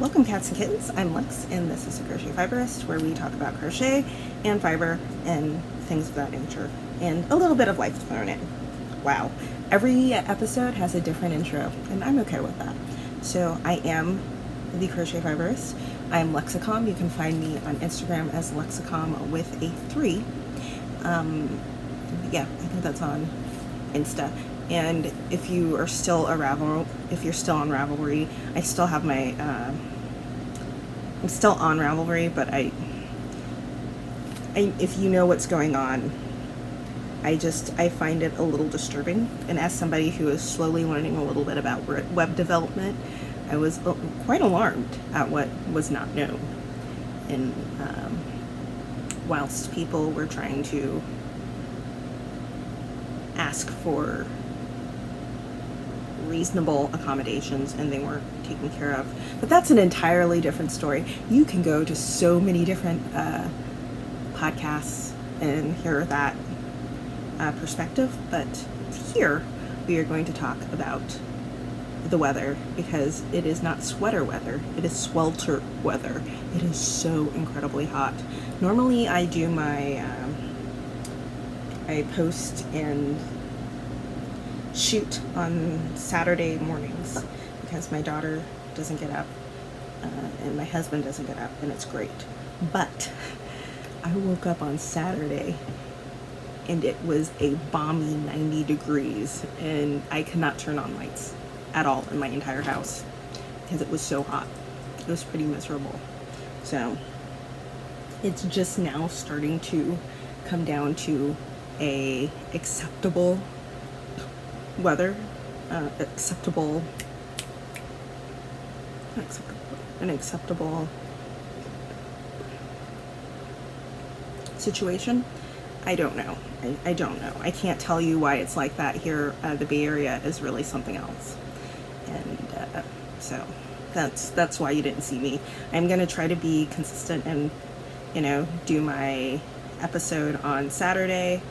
Welcome cats and kittens, I'm Lex and this is a Crochet Fiberist, where we talk about crochet and fiber and things of that nature and a little bit of life thrown in. Wow, every episode has a different intro and I'm okay with that. So I am the Crochet Fiberist. I'm Lexicom. You can find me on Instagram as Lexicom with a 3. Yeah, I think that's on Insta. And if you are still if you're still on Ravelry, I still have my, I'm still on Ravelry, but if you know what's going on, I find it a little disturbing. And as somebody who is slowly learning a little bit about web development, I was quite alarmed at what was not known. And whilst people were trying to ask for reasonable accommodations and they weren't taken care of. But that's an entirely different story. You can go to so many different podcasts and hear that perspective, but here we are going to talk about the weather, because it is not sweater weather, it is swelter weather. It is so incredibly hot. Normally I do my I post and shoot on Saturday mornings because my daughter doesn't get up and my husband doesn't get up, and it's great. But I woke up on Saturday and it was a balmy 90 degrees and I could not turn on lights at all in my entire house because it was so hot. It was pretty miserable. So it's just now starting to come down to a acceptable weather, an acceptable situation. I don't know. I don't know. I can't tell you why it's like that here. The Bay Area is really something else, and so that's why you didn't see me. I'm gonna try to be consistent and do my episode on Saturday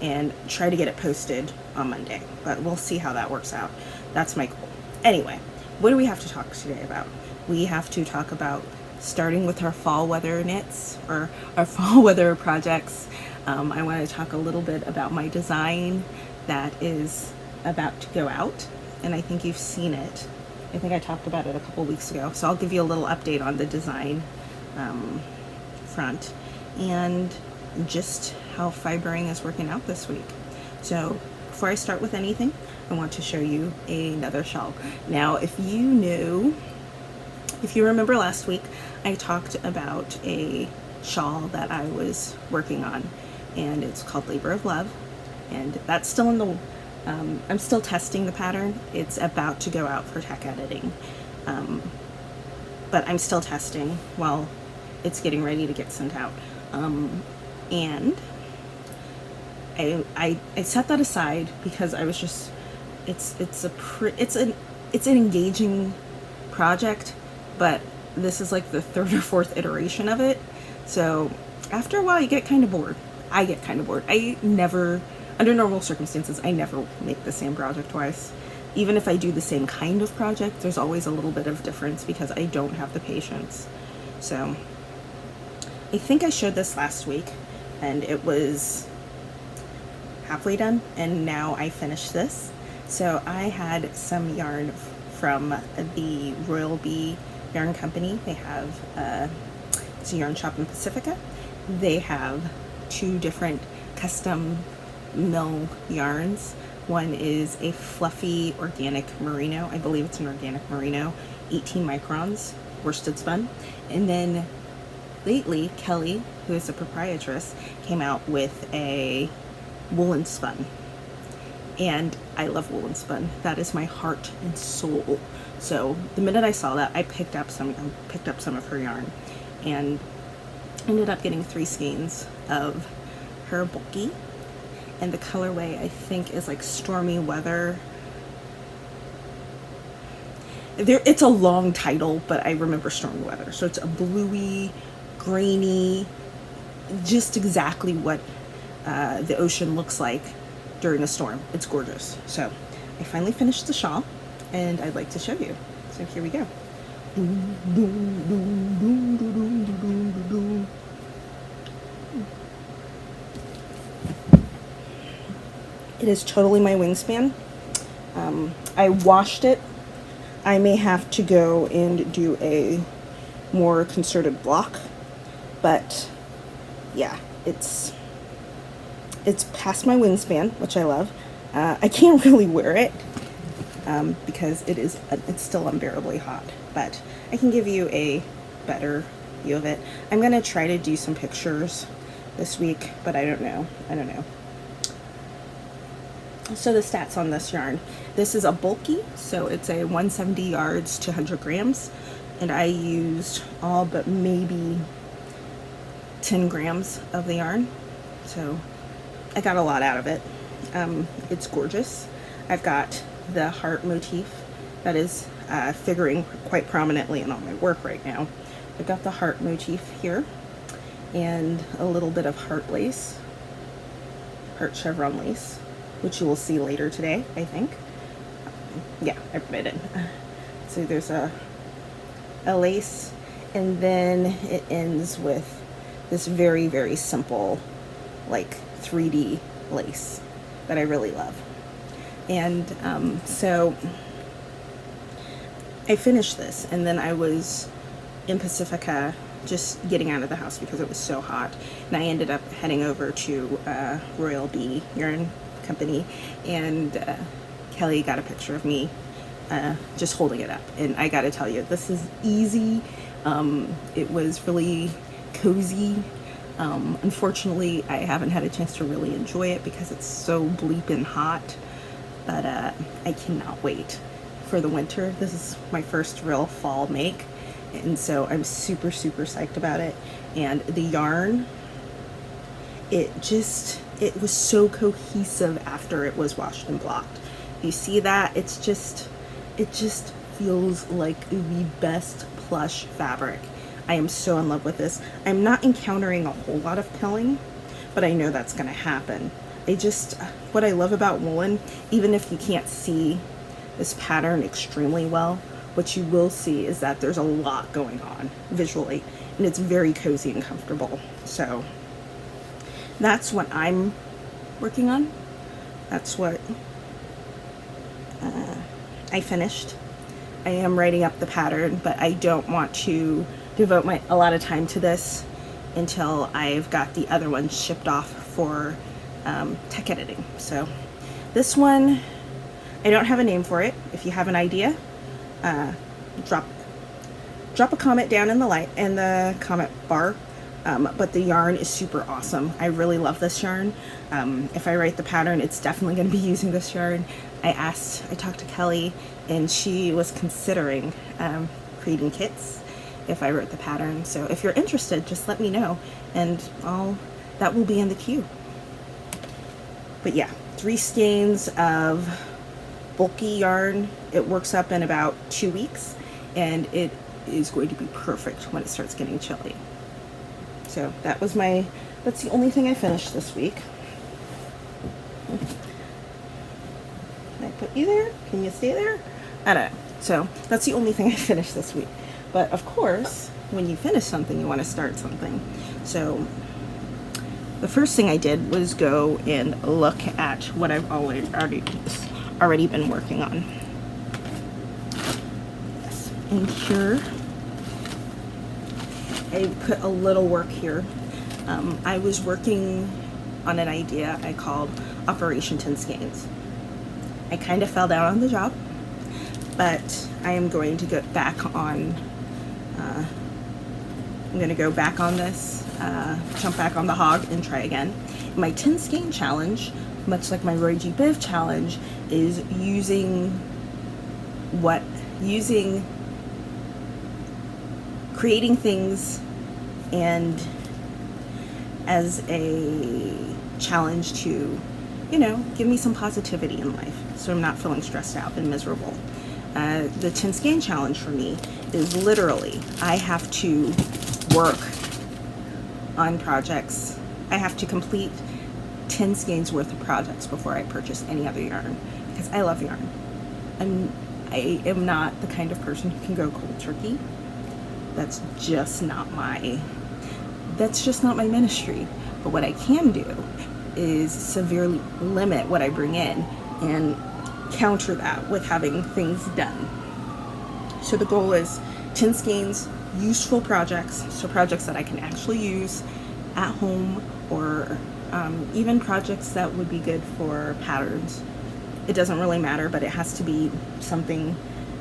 and try to get it posted on Monday, but we'll see how that works out. That's my goal. Anyway, what do we have to talk today about? We have to talk about starting with our fall weather knits, or our fall weather projects. I want to talk a little bit about my design that is about to go out, and I think you've seen it. I think I talked about it a couple weeks ago, so I'll give you a little update on the design front and just how fibering is working out this week. So before I start with anything, I want to show you another shawl. Now, if you remember last week, I talked about a shawl that I was working on, and it's called Labor of Love, and that's still in the, I'm still testing the pattern. It's about to go out for tech editing, but I'm still testing while it's getting ready to get sent out. And I set that aside because I was just, it's an engaging project, but this is like the 3rd or 4th iteration of it. So after a while you get kind of bored. I get kind of bored. Under normal circumstances, I never make the same project twice. Even if I do the same kind of project, there's always a little bit of difference because I don't have the patience. So I think I showed this last week and it was halfway done, and now I finished this. So I had some yarn from the Royal Bee Yarn Company. They have it's a yarn shop in Pacifica. They have 2 different custom mill yarns. One is a fluffy organic merino. I believe it's an organic merino, 18 microns worsted spun. And then lately, Kelly, who is a proprietress, came out with a woolen spun. And I love woolen spun. That is my heart and soul. So the minute I saw that, I picked up some of her yarn and ended up getting 3 skeins of her bulky. And the colorway, I think, is like Stormy Weather. It's a long title, but I remember Stormy Weather. So it's a bluey, grainy, just exactly what the ocean looks like during a storm. It's gorgeous. So I finally finished the shawl and I'd like to show you. So here we go. It is totally my wingspan. I washed it. I may have to go and do a more concerted block, but yeah, it's past my wingspan, which I love. I can't really wear it because it's still unbearably hot, but I can give you a better view of it. I'm gonna try to do some pictures this week, but I don't know. So the stats on this yarn. This is a bulky, so it's a 170 yards to 100 grams, and I used all but maybe 10 grams of the yarn, so I got a lot out of it. It's gorgeous. I've got the heart motif that is figuring quite prominently in all my work right now. I've got the heart motif here and a little bit of heart lace, heart chevron lace, which you will see later today, I think. Yeah, I put it in. So there's a lace, and then it ends with this very, very simple, like 3D lace that I really love. And so I finished this, and then I was in Pacifica just getting out of the house because it was so hot, and I ended up heading over to Royal Bee Yarn Company, and Kelly got a picture of me just holding it up, and I gotta tell you, this is easy. It was really cozy. Unfortunately, I haven't had a chance to really enjoy it because it's so bleeping hot, but I cannot wait for the winter. This is my first real fall make, and so I'm super psyched about it. And the yarn, it was so cohesive after it was washed and blocked. You see that? It just feels like the best plush fabric. I am so in love with this. I'm not encountering a whole lot of pilling, but I know that's gonna happen. What I love about woolen, even if you can't see this pattern extremely well, what you will see is that there's a lot going on visually, and it's very cozy and comfortable. So that's what I'm working on. That's what I finished. I am writing up the pattern, but I don't want to devote a lot of time to this until I've got the other one shipped off for tech editing. So this one, I don't have a name for it. If you have an idea, drop a comment down in the comment bar. But the yarn is super awesome. I really love this yarn. If I write the pattern, it's definitely going to be using this yarn. I talked to Kelly, and she was considering creating kits if I wrote the pattern. So if you're interested, just let me know, and that will be in the queue. But yeah, 3 skeins of bulky yarn. It works up in about 2 weeks, and it is going to be perfect when it starts getting chilly. So that's the only thing I finished this week. Can I put you there? Can you stay there? I don't know. So that's the only thing I finished this week. But of course, when you finish something, you want to start something. So the first thing I did was go and look at what I've already been working on. Yes. And here, I put a little work here. I was working on an idea I called Operation 10 Skeins. I kind of fell down on the job, but I am going to get back on, I'm going to go back on this, jump back on the hog and try again. My 10 Skein Challenge, much like my Roy G. Biv Challenge, is creating things and as a challenge to, give me some positivity in life so I'm not feeling stressed out and miserable. The 10 Skein Challenge for me is literally, I have to work on projects. I have to complete 10 skeins worth of projects before I purchase any other yarn, because I love yarn. I am not the kind of person who can go cold turkey. That's just not my ministry. But what I can do is severely limit what I bring in and counter that with having things done. So the goal is 10 skeins, useful projects, so projects that I can actually use at home, or even projects that would be good for patterns. It doesn't really matter, but it has to be something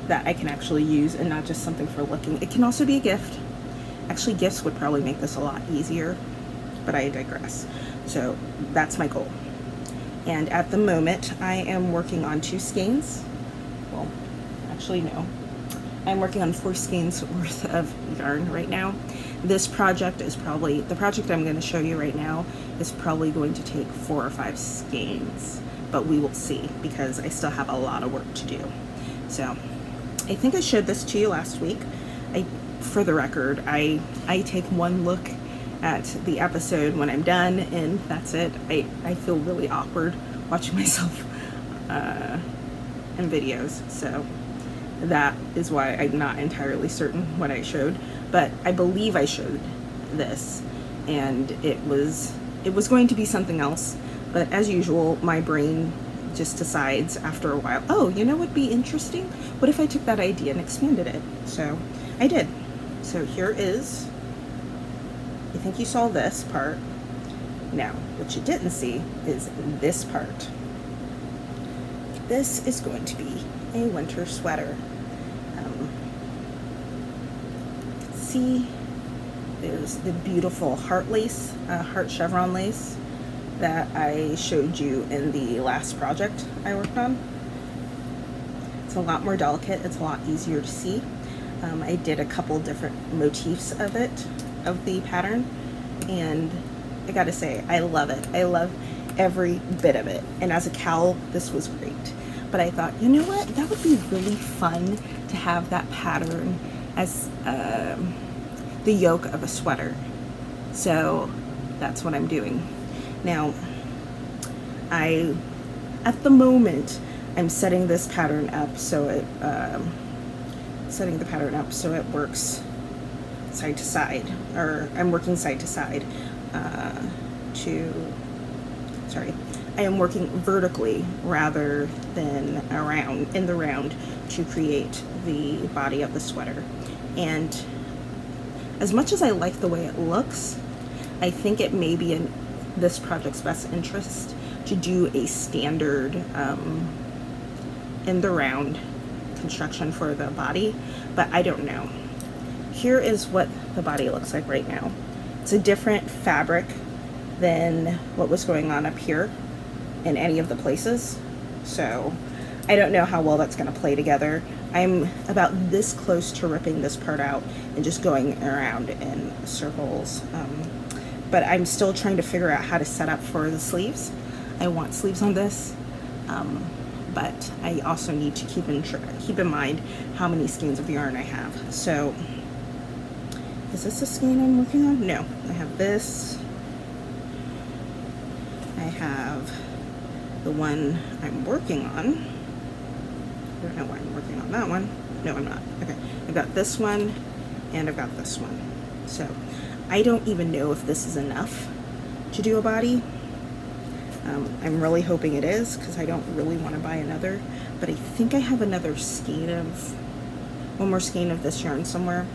that I can actually use and not just something for looking. It can also be a gift. Actually, gifts would probably make this a lot easier, but I digress. So that's my goal. And at the moment, I am working on 2 skeins. Well, actually, no. I'm working on 4 skeins worth of yarn right now. This project is probably, the project I'm going to show you right now is probably going to take 4 or 5 skeins, but we will see because I still have a lot of work to do. So I think I showed this to you last week. For the record, I take one look at the episode when I'm done, and that's it. I feel really awkward watching myself in videos, so that is why I'm not entirely certain what I showed, but I believe I showed this, and it was going to be something else, but as usual, my brain just decides after a while, oh, you know what'd be interesting? What if I took that idea and expanded it? So I did. So here is, I think you saw this part. Now, what you didn't see is this part. This is going to be a winter sweater. See, there's the beautiful heart lace, heart chevron lace that I showed you in the last project I worked on. It's a lot more delicate. It's a lot easier to see. I did a couple different motifs of it, of the pattern, and I gotta say, I love it. I love every bit of it. And as a cowl, this was great. But I thought, you know what? That would be really fun to have that pattern as the yoke of a sweater. So that's what I'm doing. Now, at the moment, I'm setting this pattern up so it, works side to side, or I'm working side to side I am working vertically rather than around, in the round, to create the body of the sweater. And as much as I like the way it looks, I think it may be in this project's best interest to do a standard in the round construction for the body, but I don't know. Here is what the body looks like right now. It's a different fabric than what was going on up here in any of the places, so I don't know how well that's going to play together. I'm about this close to ripping this part out and just going around in circles, but I'm still trying to figure out how to set up for the sleeves. I want sleeves on this, but I also need to keep in mind how many skeins of yarn I have. So is this a skein I'm working on? No, I have this. I have the one I'm working on. I don't know why I'm working on that one. No, I'm not. Okay, I've got this one and I've got this one. So I don't even know if this is enough to do a body. I'm really hoping it is, because I don't really want to buy another, but I think I have another skein of, one more skein of this yarn somewhere.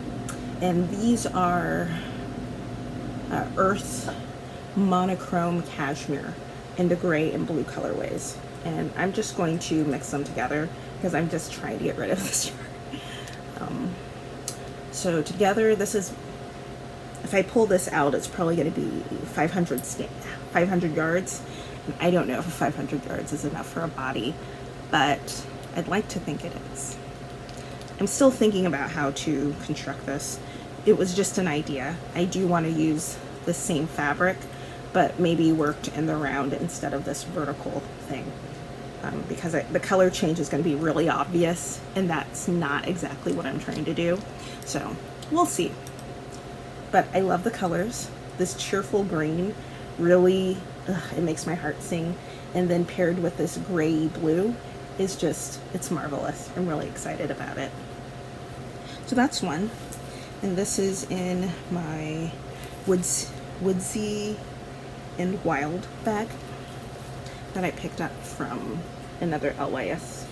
And these are Urth Monokrom Cashmere in the gray and blue colorways. And I'm just going to mix them together because I'm just trying to get rid of this yarn. So together, this is, if I pull this out, it's probably going to be 500 yards. And I don't know if 500 yards is enough for a body, but I'd like to think it is. I'm still thinking about how to construct this. It was just an idea. I do want to use the same fabric, but maybe worked in the round instead of this vertical thing, because the color change is going to be really obvious, and that's not exactly what I'm trying to do. So we'll see. But I love the colors. This cheerful green really, it makes my heart sing. And then paired with this gray blue, is just, it's marvelous. I'm really excited about it. So that's one. And this is in my woodsy and wild bag that I picked up from another LYS,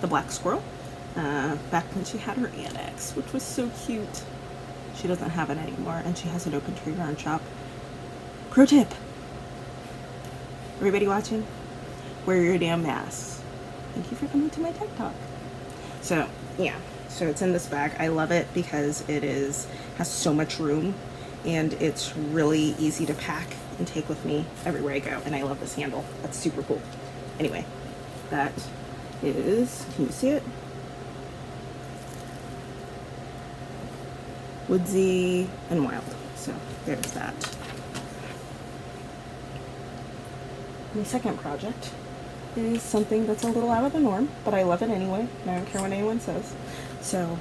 the Black Squirrel, back when she had her annex, which was so cute. She doesn't have it anymore, and she has an open tree yarn shop. Pro tip: everybody watching, wear your damn masks. Thank you for coming to my TED Talk. So yeah, so it's in this bag. I love it because it has so much room, and it's really easy to pack and take with me everywhere I go. And I love this handle. That's super cool. Anyway, that is, can you see it? Woodsy and wild. So there's that. My second project is something that's a little out of the norm, but I love it anyway, and I don't care what anyone says. So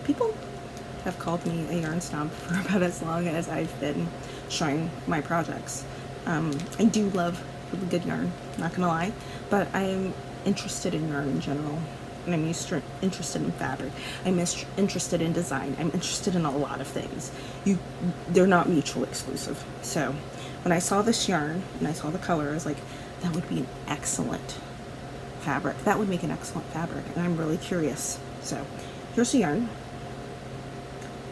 people have called me a yarn snob for about as long as I've been showing my projects. I do love really good yarn, not gonna lie, but I'm interested in yarn in general, and I'm interested in fabric. I'm interested in design. I'm interested in a lot of things. They're not mutually exclusive. So when I saw this yarn and I saw the color, I was like, that would be an excellent fabric. That would make an excellent fabric, and I'm really curious. So here's the yarn.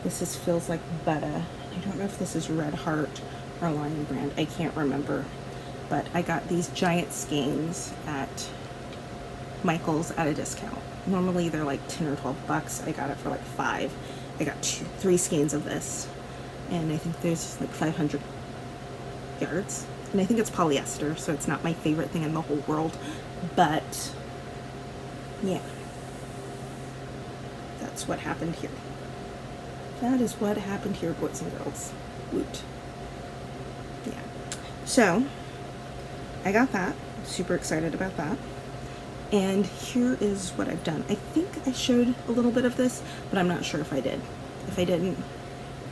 This feels like Butta. I don't know if this is Red Heart or Lion Brand. I can't remember. But I got these giant skeins at Michael's at a discount. Normally they're like 10 or 12 bucks. I got it for like 5. I got 3 skeins of this. And I think there's like 500 yards. And I think it's polyester, so it's not my favorite thing in the whole world. But yeah, that's what happened here. That is what happened here, boys and girls. Woot. Yeah. So I got that. Super excited about that. And here is what I've done. I think I showed a little bit of this, but I'm not sure if I did. If I didn't,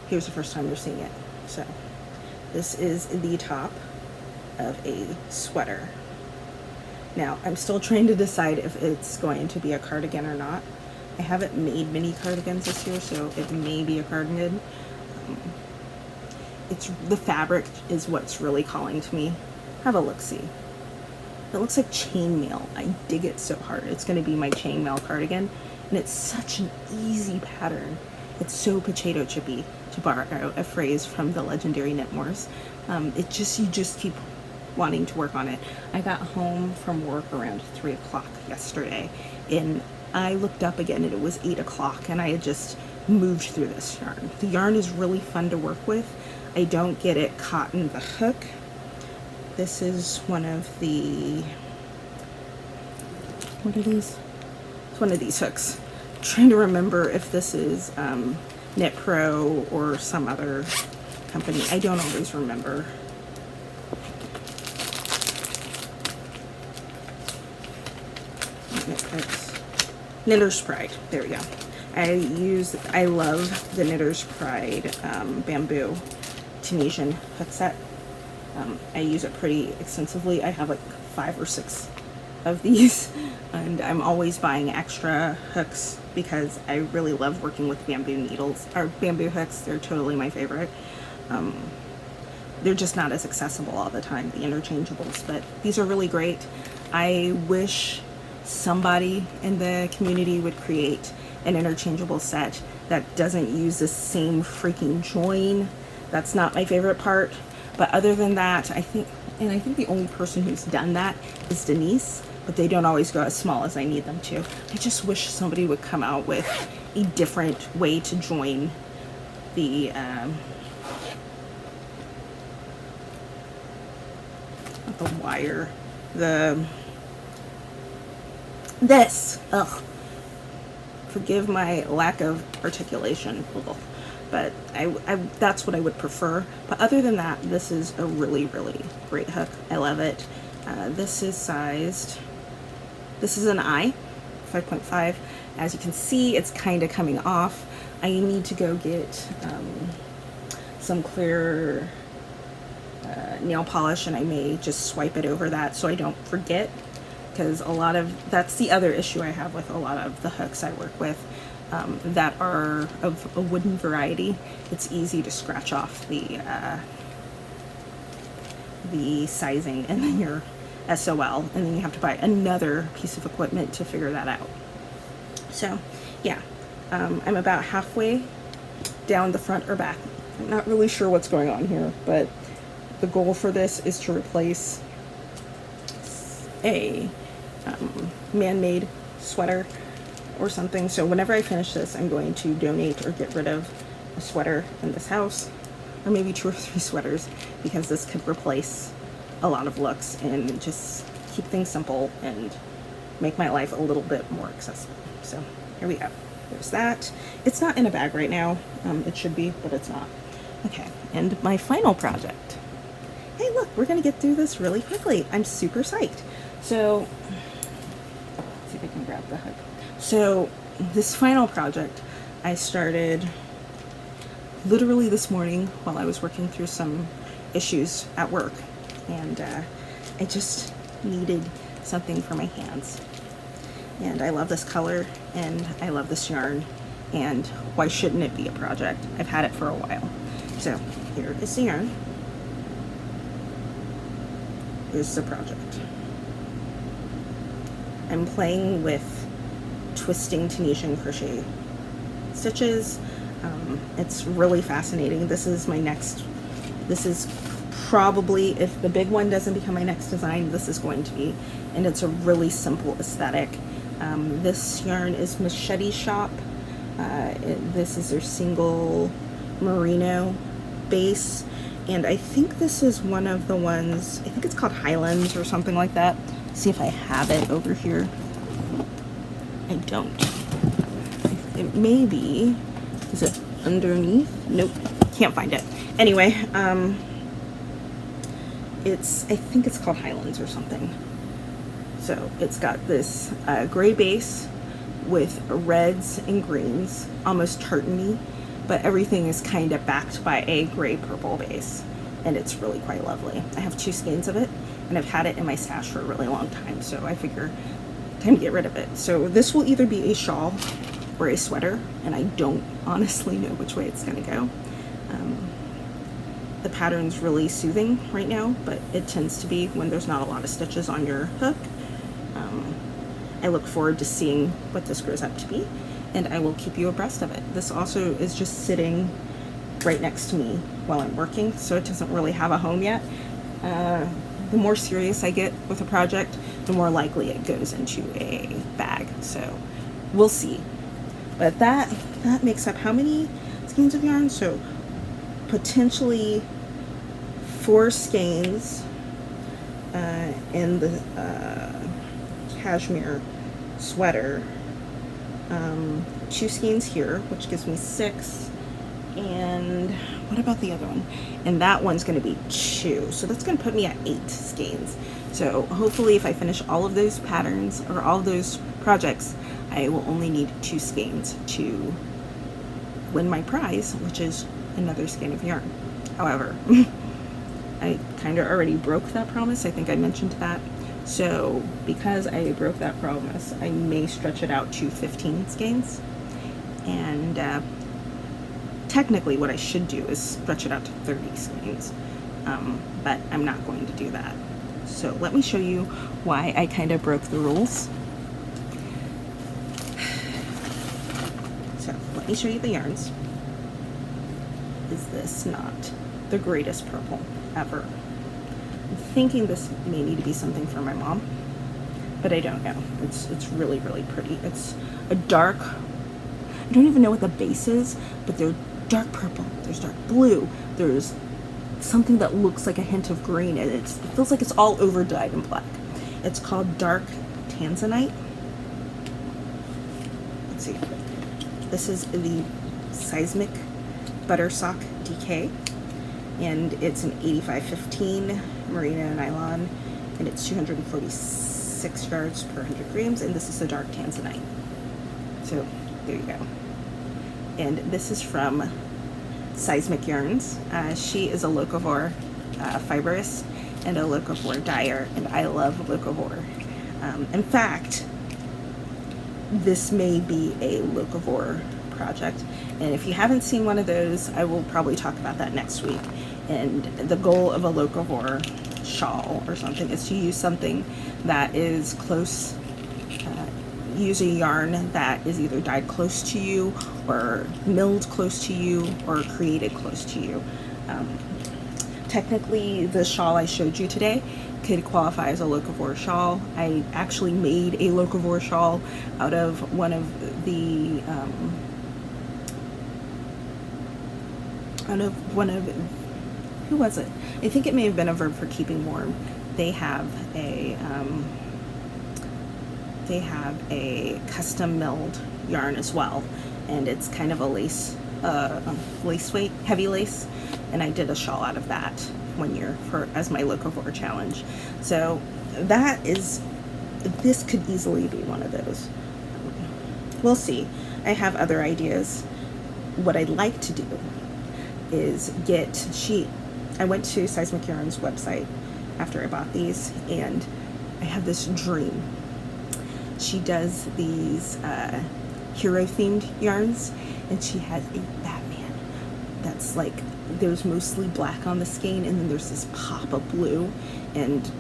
here's the first time you're seeing it. So this is the top of a sweater. Now, I'm still trying to decide if it's going to be a cardigan or not. I haven't made many cardigans this year, so it may be a cardigan. The fabric is what's really calling to me. Have a look-see. It looks like chainmail. I dig it so hard. It's going to be my chainmail cardigan, and it's such an easy pattern. It's so potato chippy, to borrow a phrase from the legendary Knitmores. You just keep wanting to work on it. I got home from work around 3 o'clock yesterday, and I looked up again and it was 8 o'clock, and I had just moved through this yarn. The yarn is really fun to work with. I don't get it caught in the hook. This is one of the, what are these? It's one of these hooks. I'm trying to remember if this is Knit Pro or some other company. I don't always remember. Knit hooks. Knitter's Pride. There we go. I love the Knitter's Pride bamboo Tunisian hook set. I use it pretty extensively. I have like 5 or 6 of these, and I'm always buying extra hooks because I really love working with bamboo needles or bamboo hooks. They're totally my favorite. They're just not as accessible all the time, the interchangeables, but these are really great. I wish somebody in the community would create an interchangeable set that doesn't use the same freaking join. That's not my favorite part. But other than that, I think the only person who's done that is Denise, but they don't always go as small as I need them to. I just wish somebody would come out with a different way to join the, not the wire, forgive my lack of articulation. But that's what I would prefer. But other than that, this is a really, really great hook. I love it. This is an I, 5.5. As you can see, it's kind of coming off. I need to go get some clear nail polish, and I may just swipe it over that so I don't forget. because that's the other issue I have with a lot of the hooks I work with that are of a wooden variety. It's easy to scratch off the sizing, and then you're SOL, and then you have to buy another piece of equipment to figure that out. So yeah, I'm about halfway down the front or back. I'm not really sure what's going on here, but the goal for this is to replace a man-made sweater or something. So whenever I finish this, I'm going to donate or get rid of a sweater in this house, or maybe 2 or 3 sweaters, because this could replace a lot of looks and just keep things simple and make my life a little bit more accessible. So here we go. There's that. It's not in a bag right now. It should be, but it's not. Okay, and my final project. Hey, look, we're gonna get through this really quickly. I'm super psyched. So, let's see if I can grab the hook. So, this final project I started literally this morning while I was working through some issues at work, and I just needed something for my hands. And I love this color, and I love this yarn, and why shouldn't it be a project? I've had it for a while. So here is the yarn. Here's the project. I'm playing with twisting Tunisian crochet stitches. It's really fascinating. This is probably, if the big one doesn't become my next design, this is going to be, and it's a really simple aesthetic. This yarn is Machete Shoppe. This is their single merino base, and I think this is one of the ones, I think it's called Highlands or something like that. See if I have it over here. I don't. It may be, is it underneath? Nope, can't find it. Anyway, I think it's called Highlands or something. So it's got this gray base with reds and greens, almost tartany, but everything is kind of backed by a gray purple base, and it's really quite lovely. I have 2 skeins of it, and I've had it in my stash for a really long time, so I figure time to get rid of it. So this will either be a shawl or a sweater, and I don't honestly know which way it's gonna go. The pattern's really soothing right now, but it tends to be when there's not a lot of stitches on your hook. I look forward to seeing what this grows up to be, and I will keep you abreast of it. This also is just sitting right next to me while I'm working, so it doesn't really have a home yet. The more serious I get with a project, the more likely it goes into a bag, so we'll see. But that makes up how many skeins of yarn? So potentially 4 skeins in the cashmere sweater, 2 skeins here, which gives me 6, and what about the other one? And that one's going to be 2, so that's going to put me at 8 skeins. So hopefully if I finish all of those patterns or all of those projects, I will only need 2 skeins to win my prize, which is another skein of yarn. However, I kind of already broke that promise. I think I mentioned that. So because I broke that promise, I may stretch it out to 15 skeins. And technically what I should do is stretch it out to 30 skeins. But I'm not going to do that. So let me show you why I kind of broke the rules. So let me show you the yarns. Is this not the greatest purple ever? I'm thinking this may need to be something for my mom, but I don't know. It's really, really pretty. It's a dark, I don't even know what the base is, but they're dark purple, there's dark blue, there's something that looks like a hint of green, and it feels like it's all over dyed in black. It's called dark tanzanite. Let's see. This is the seismic butter sock DK, and it's an 8515 merino nylon, and it's 246 yards per 100 grams, and this is the dark tanzanite. So there you go. And this is from Seismic Yarns. She is a locavore fibrist and a locavore dyer, and I love locavore. In fact, this may be a locavore project, and if you haven't seen one of those, I will probably talk about that next week. And the goal of a locavore shawl or something is to use something that is close, use a yarn that is either dyed close to you or milled close to you or created close to you. Technically, the shawl I showed you today could qualify as a locavore shawl. I actually made a locavore shawl out of one of the who was it? I think it may have been a Verb for Keeping Warm. They have a custom milled yarn as well, and it's kind of a lace weight, heavy lace, and I did a shawl out of that one year as my locavore challenge. So this could easily be one of those. We'll see. I have other ideas. What I'd like to do is I went to Seismic Yarn's website after I bought these, and I have this dream. She does these hero themed yarns, and she has a Batman that's like, there's mostly black on the skein, and then there's this pop of blue. And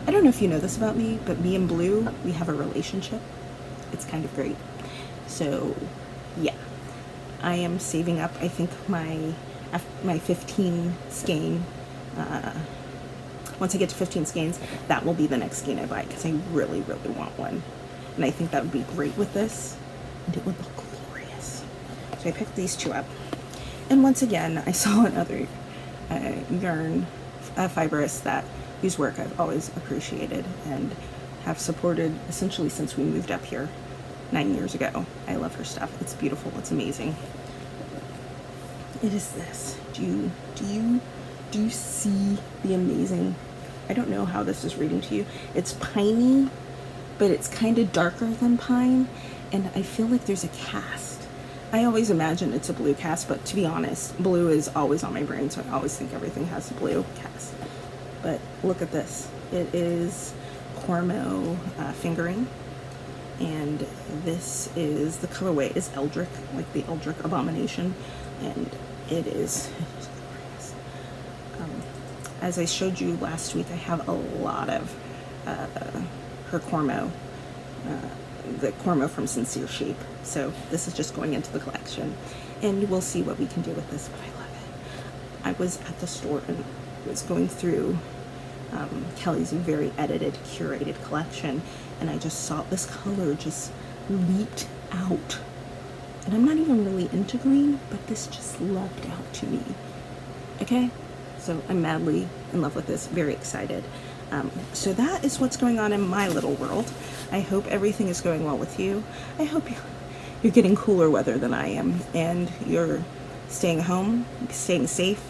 I don't know if you know this about me, but me and blue, we have a relationship. It's kind of great. So yeah, I am saving up, I think, my 15 skein. Once I get to 15 skeins, that will be the next skein I buy, because I really, really want one. And I think that would be great with this, and it would look glorious. So I picked these two up. And once again, I saw another yarn fibrist whose work I've always appreciated and have supported essentially since we moved up here 9 years ago. I love her stuff. It's beautiful. It's amazing. It is this. Do you see the amazing? I don't know how this is reading to you. It's piney, but it's kind of darker than pine, and I feel like there's a cast. I always imagine it's a blue cast, but to be honest, blue is always on my brain, so I always think everything has a blue cast. But look at this. It is Cormo fingering, and this is, the colorway is Eldrick, like the Eldrick Abomination, and it is glorious. As I showed you last week, I have a lot of her Cormo, the Cormo from Sincere Shape. So this is just going into the collection, and we'll see what we can do with this, but I love it. I was at the store and was going through Kelly's very edited, curated collection, and I just saw this color just leaped out. And I'm not even really into green, but this just leapt out to me. Okay? So I'm madly in love with this, very excited. So that is what's going on in my little world. I hope everything is going well with you. I hope you're getting cooler weather than I am, and you're staying home, staying safe,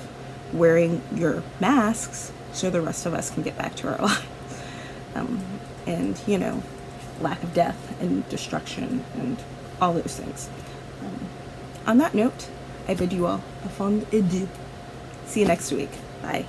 wearing your masks so the rest of us can get back to our lives. And, you know, lack of death and destruction and all those things. On that note, I bid you all a fond adieu. See you next week. Bye.